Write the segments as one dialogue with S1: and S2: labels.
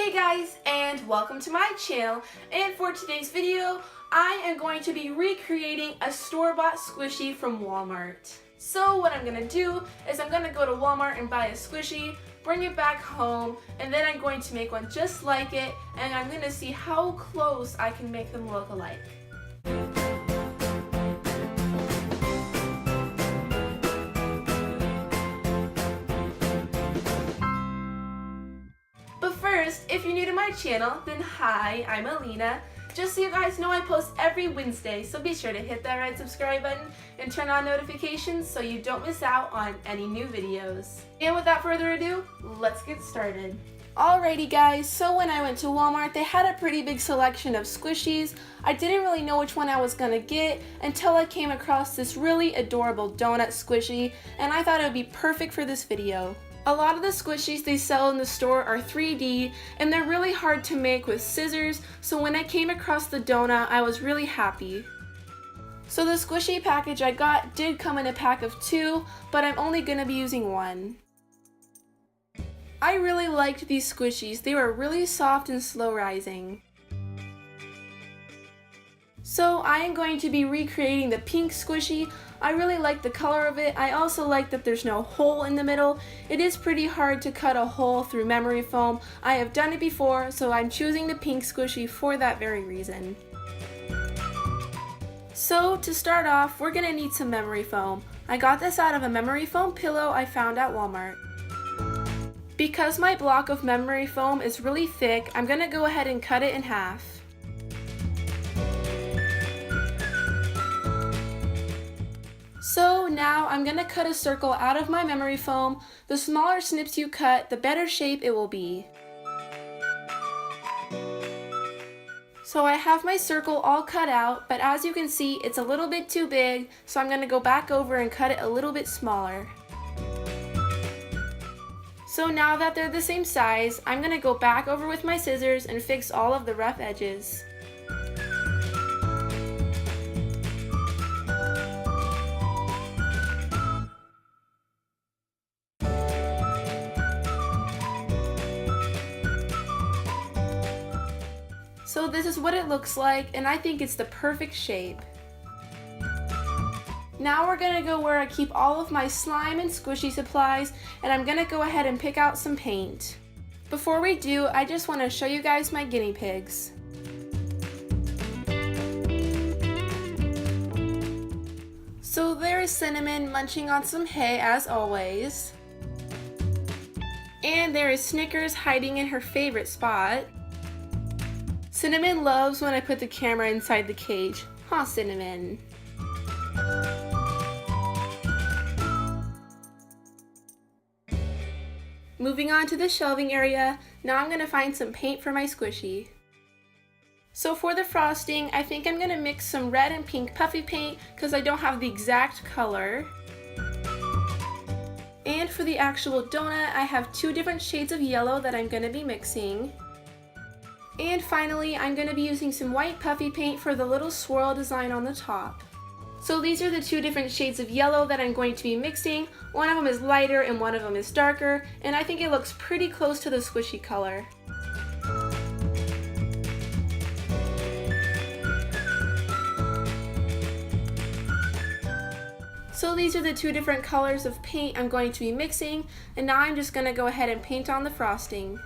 S1: Hey guys, and welcome to my channel. And for today's video, I am going to be recreating a store-bought squishy from Walmart. So what I'm going to do is I'm going to go to Walmart and buy a squishy, bring it back home, and then I'm going to make one just like it, and I'm going to see how close I can make them look alike. But first, if you're new to my channel, then hi, I'm Alina. Just so you guys know, I post every Wednesday, so be sure to hit that red subscribe button and turn on notifications so you don't miss out on any new videos. And without further ado, let's get started. Alrighty guys, so when I went to Walmart, they had a pretty big selection of squishies. I didn't really know which one I was gonna get until I came across this really adorable donut squishy, and I thought it would be perfect for this video. A lot of the squishies they sell in the store are 3D and they're really hard to make with scissors, so when I came across the donut, I was really happy. So the squishy package I got did come in a pack of 2, but I'm only going to be using 1. I really liked these squishies. They were really soft and slow rising. So I am going to be recreating the pink squishy. I really like the color of it. I also like that there's no hole in the middle. It is pretty hard to cut a hole through memory foam. I have done it before, so I'm choosing the pink squishy for that very reason. So to start off, we're going to need some memory foam. I got this out of a memory foam pillow I found at Walmart. Because my block of memory foam is really thick, I'm going to go ahead and cut it in half. So now I'm going to cut a circle out of my memory foam. The smaller snips you cut, the better shape it will be. So I have my circle all cut out, but as you can see, it's a little bit too big, so I'm going to go back over and cut it a little bit smaller. So now that they're the same size, I'm going to go back over with my scissors and fix all of the rough edges. So this is what it looks like, and I think it's the perfect shape. Now we're going to go where I keep all of my slime and squishy supplies, and I'm going to go ahead and pick out some paint. Before we do, I just want to show you guys my guinea pigs. So there is Cinnamon munching on some hay as always. And there is Snickers hiding in her favorite spot. Cinnamon loves when I put the camera inside the cage. Huh, Cinnamon? Moving on to the shelving area, now I'm going to find some paint for my squishy. So for the frosting, I think I'm going to mix some red and pink puffy paint because I don't have the exact color. And for the actual donut, I have 2 different shades of yellow that I'm going to be mixing. And finally, I'm going to be using some white puffy paint for the little swirl design on the top. So these are the 2 different shades of yellow that I'm going to be mixing. One of them is lighter and one of them is darker, and I think it looks pretty close to the squishy color. So these are the 2 different colors of paint I'm going to be mixing, and now I'm just going to go ahead and paint on the frosting.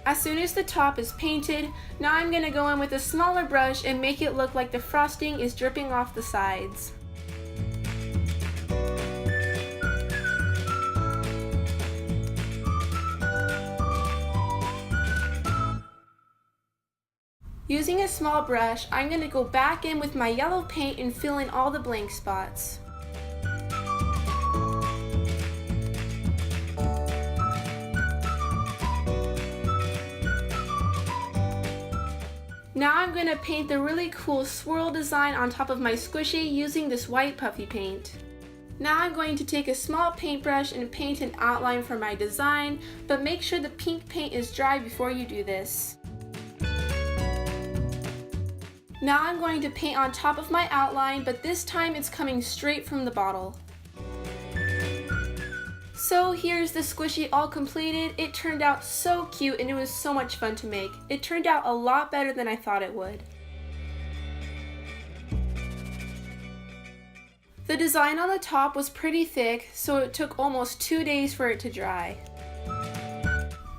S1: As soon as the top is painted, now I'm going to go in with a smaller brush and make it look like the frosting is dripping off the sides. Using a small brush, I'm going to go back in with my yellow paint and fill in all the blank spots. Now I'm going to paint the really cool swirl design on top of my squishy using this white puffy paint. Now I'm going to take a small paintbrush and paint an outline for my design, but make sure the pink paint is dry before you do this. Now I'm going to paint on top of my outline, but this time it's coming straight from the bottle. So here's the squishy all completed. It turned out so cute and it was so much fun to make. It turned out a lot better than I thought it would. The design on the top was pretty thick, so it took almost 2 days for it to dry.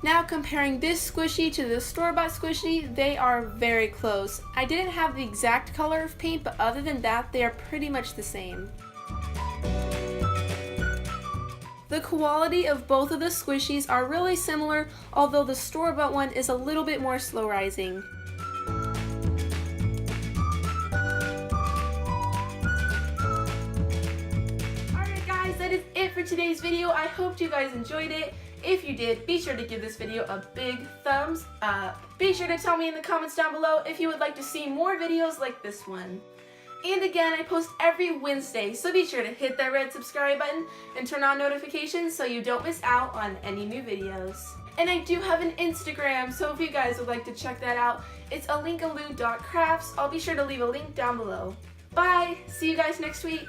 S1: Now comparing this squishy to the store-bought squishy, they are very close. I didn't have the exact color of paint, but other than that, they are pretty much the same. The quality of both of the squishies are really similar, although the store-bought one is a little bit more slow rising. Alright guys, that is it for today's video. I hope you guys enjoyed it. If you did, be sure to give this video a big thumbs up. Be sure to tell me in the comments down below if you would like to see more videos like this one. And again, I post every Wednesday, so be sure to hit that red subscribe button and turn on notifications so you don't miss out on any new videos. And I do have an Instagram, so if you guys would like to check that out, it's alinkaloo.crafts. I'll be sure to leave a link down below. Bye! See you guys next week!